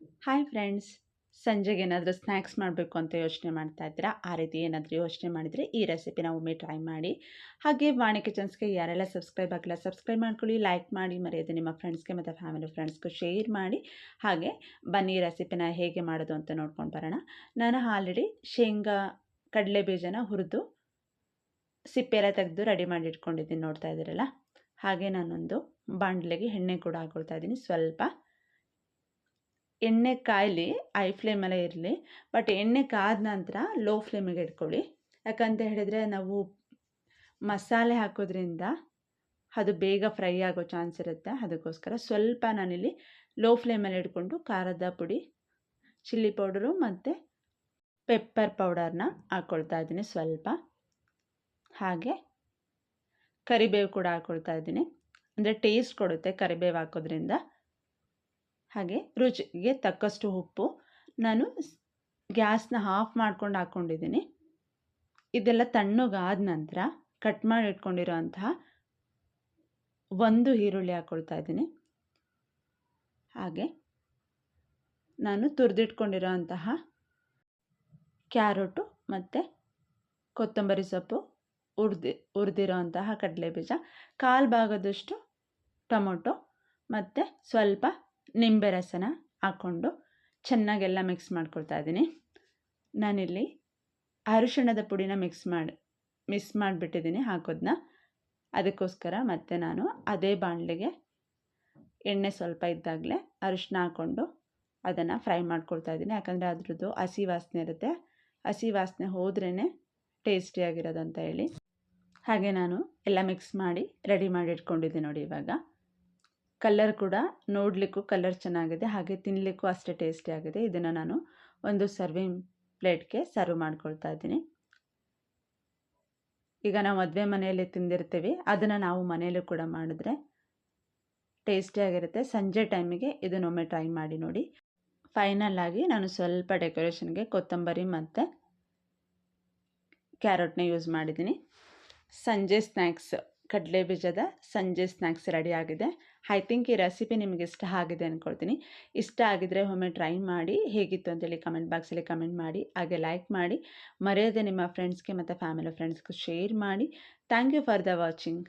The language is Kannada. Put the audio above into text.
ಹಾಯ್ ಫ್ರೆಂಡ್ಸ್, ಸಂಜೆಗೆ ಏನಾದರೂ ಸ್ನ್ಯಾಕ್ಸ್ ಮಾಡಬೇಕು ಅಂತ ಯೋಚನೆ ಮಾಡ್ತಾ ಇದ್ದೀರಾ? ಆ ರೀತಿ ಏನಾದರೂ ಯೋಚನೆ ಮಾಡಿದರೆ ಈ ರೆಸಿಪಿನ ಒಮ್ಮೆ ಟ್ರೈ ಮಾಡಿ. ಹಾಗೆ ವಾಣಿ ಕಿಚನ್ಸ್‌ಗೆ ಯಾರೆಲ್ಲ ಸಬ್ಸ್ಕ್ರೈಬ್ ಆಗಿಲ್ಲ ಸಬ್ಸ್ಕ್ರೈಬ್ ಮಾಡ್ಕೊಳ್ಳಿ, ಲೈಕ್ ಮಾಡಿ, ಮರೆಯದೆ ನಿಮ್ಮ ಫ್ರೆಂಡ್ಸ್‌ಗೆ ಮತ್ತು ಫ್ಯಾಮಿಲಿ ಫ್ರೆಂಡ್ಸ್‌ಗೂ ಶೇರ್ ಮಾಡಿ. ಹಾಗೆ ಬನ್ನಿ ಈ ರೆಸಿಪಿನ ಹೇಗೆ ಮಾಡೋದು ಅಂತ ನೋಡ್ಕೊಂಡು ಬರೋಣ. ನಾನು ಆಲ್ರೆಡಿ ಶೇಂಗಾ, ಕಡಲೆ ಬೀಜನ ಹುರಿದು ಸಿಪ್ಪೆ ಎಲ್ಲ ತೆಗೆದು ರೆಡಿ ಮಾಡಿ ಇಟ್ಕೊಂಡಿದ್ದೀನಿ, ನೋಡ್ತಾ ಇದ್ದೀರಲ್ಲ. ಹಾಗೆ ನಾನೊಂದು ಬಾಣಲೆಗೆ ಎಣ್ಣೆ ಕೂಡ ಹಾಕ್ಕೊಳ್ತಾ ಇದ್ದೀನಿ. ಸ್ವಲ್ಪ ಎಣ್ಣೆ ಕಾಯಲಿ, ಹೈ ಫ್ಲೇಮಲ್ಲೇ ಇರಲಿ. ಬಟ್ ಎಣ್ಣೆ ಕಾದ ನಂತರ ಲೋ ಫ್ಲೇಮಿಗೆ ಇಟ್ಕೊಳ್ಳಿ. ಯಾಕಂತ ಹೇಳಿದರೆ ನಾವು ಮಸಾಲೆ ಹಾಕೋದ್ರಿಂದ ಅದು ಬೇಗ ಫ್ರೈ ಆಗೋ ಚಾನ್ಸ್ ಇರುತ್ತೆ. ಅದಕ್ಕೋಸ್ಕರ ಸ್ವಲ್ಪ ನಾನಿಲ್ಲಿ ಲೋ ಫ್ಲೇಮಲ್ಲಿ ಇಟ್ಕೊಂಡು ಖಾರದ ಪುಡಿ, ಚಿಲ್ಲಿ ಪೌಡರು ಮತ್ತು ಪೆಪ್ಪರ್ ಪೌಡರ್ನ ಹಾಕ್ಕೊಳ್ತಾ ಇದ್ದೀನಿ ಸ್ವಲ್ಪ. ಹಾಗೆ ಕರಿಬೇವು ಕೂಡ ಹಾಕ್ಕೊಳ್ತಾ ಇದ್ದೀನಿ, ಅಂದರೆ ಟೇಸ್ಟ್ ಕೊಡುತ್ತೆ ಕರಿಬೇವು ಹಾಕೋದ್ರಿಂದ. ಹಾಗೆ ರುಚಿಗೆ ತಕ್ಕಷ್ಟು ಉಪ್ಪು. ನಾನು ಗ್ಯಾಸ್ನ ಆಫ್ ಮಾಡ್ಕೊಂಡು ಹಾಕ್ಕೊಂಡಿದ್ದೀನಿ. ಇದೆಲ್ಲ ತಣ್ಣಗಾದ ನಂತರ ಕಟ್ ಮಾಡಿ ಇಟ್ಕೊಂಡಿರೋ ಅಂತಹ ಒಂದು ಈರುಳ್ಳಿ ಹಾಕ್ಕೊಳ್ತಾ ಇದ್ದೀನಿ. ಹಾಗೆ ನಾನು ತುರಿದಿಟ್ಕೊಂಡಿರೋ ಅಂತಹ ಕ್ಯಾರೆಟು ಮತ್ತು ಕೊತ್ತಂಬರಿ ಸೊಪ್ಪು, ಹುರಿದಿರೋ ಅಂತಹ ಕಡಲೆಬೀಜ, ಕಾಲು ಭಾಗದಷ್ಟು ಟೊಮೊಟೊ ಮತ್ತು ಸ್ವಲ್ಪ ನಿಂಬೆ ರಸನ ಹಾಕ್ಕೊಂಡು ಚೆನ್ನಾಗೆಲ್ಲ ಮಿಕ್ಸ್ ಮಾಡ್ಕೊಳ್ತಾ ಇದ್ದೀನಿ. ನಾನಿಲ್ಲಿ ಅರಿಶಿಣದ ಪುಡಿನ ಮಿಕ್ಸ್ ಮಾಡಿಬಿಟ್ಟಿದ್ದೀನಿ ಹಾಕೋದನ್ನ. ಅದಕ್ಕೋಸ್ಕರ ಮತ್ತೆ ನಾನು ಅದೇ ಬಾಣಲೆಗೆ ಎಣ್ಣೆ ಸ್ವಲ್ಪ ಇದ್ದಾಗಲೇ ಅರಿಶಿನ ಹಾಕ್ಕೊಂಡು ಅದನ್ನು ಫ್ರೈ ಮಾಡ್ಕೊಳ್ತಾ ಇದ್ದೀನಿ. ಯಾಕಂದರೆ ಅದ್ರದ್ದು ಹಸಿ ವಾಸನೆ ಇರುತ್ತೆ, ಹಸಿ ವಾಸನೆ ಹೋದ್ರೇ ಟೇಸ್ಟಿಯಾಗಿರೋದು ಅಂತ ಹೇಳಿ. ಹಾಗೆ ನಾನು ಎಲ್ಲ ಮಿಕ್ಸ್ ಮಾಡಿ ರೆಡಿ ಮಾಡಿ ಇಟ್ಕೊಂಡಿದ್ದೀನಿ ನೋಡಿ. ಇವಾಗ ಕಲರ್ ಕೂಡ ನೋಡಲಿಕ್ಕೂ ಕಲರ್ ಚೆನ್ನಾಗಿದೆ, ಹಾಗೆ ತಿನ್ನಲಿಕ್ಕೂ ಅಷ್ಟೇ ಟೇಸ್ಟಿ ಆಗಿದೆ. ಇದನ್ನು ನಾನು ಒಂದು ಸರ್ವಿಂಗ್ ಪ್ಲೇಟ್ಗೆ ಸರ್ವ್ ಮಾಡ್ಕೊಳ್ತಾ ಇದ್ದೀನಿ. ಈಗ ನಾವು ಮದುವೆ ಮನೆಯಲ್ಲಿ ತಿಂದಿರ್ತೀವಿ, ಅದನ್ನು ನಾವು ಮನೆಯಲ್ಲೂ ಕೂಡ ಮಾಡಿದ್ರೆ ಟೇಸ್ಟಿಯಾಗಿರುತ್ತೆ. ಸಂಜೆ ಟೈಮಿಗೆ ಇದನ್ನೊಮ್ಮೆ ಟ್ರೈ ಮಾಡಿ ನೋಡಿ. ಫೈನಲ್ ಆಗಿ ನಾನು ಸ್ವಲ್ಪ ಡೆಕೋರೇಷನ್ಗೆ ಕೊತ್ತಂಬರಿ ಮತ್ತು ಕ್ಯಾರೆಟ್ನ ಯೂಸ್ ಮಾಡಿದ್ದೀನಿ. ಸಂಜೆ ಸ್ನ್ಯಾಕ್ಸ್, ಕಡಲೆ ಬೀಜದ ಸಂಜೆ ಸ್ನ್ಯಾಕ್ಸ್ ರೆಡಿ ಆಗಿದೆ. ಐ ಥಿಂಕ್ ಈ ರೆಸಿಪಿ ನಿಮಗೆ ಇಷ್ಟ ಆಗಿದೆ ಅಂದ್ಕೊಳ್ತೀನಿ. ಇಷ್ಟ ಆಗಿದರೆ ಒಮ್ಮೆ ಟ್ರೈ ಮಾಡಿ, ಹೇಗಿತ್ತು ಅಂತೇಳಿ ಕಮೆಂಟ್ ಬಾಕ್ಸಲ್ಲಿ ಕಮೆಂಟ್ ಮಾಡಿ. ಹಾಗೆ ಲೈಕ್ ಮಾಡಿ, ಮರೆಯದೆ ನಿಮ್ಮ ಫ್ರೆಂಡ್ಸ್ಗೆ ಮತ್ತು ಫ್ಯಾಮಿಲಿ ಫ್ರೆಂಡ್ಸ್ಗೆ ಶೇರ್ ಮಾಡಿ. Thank you for the watching.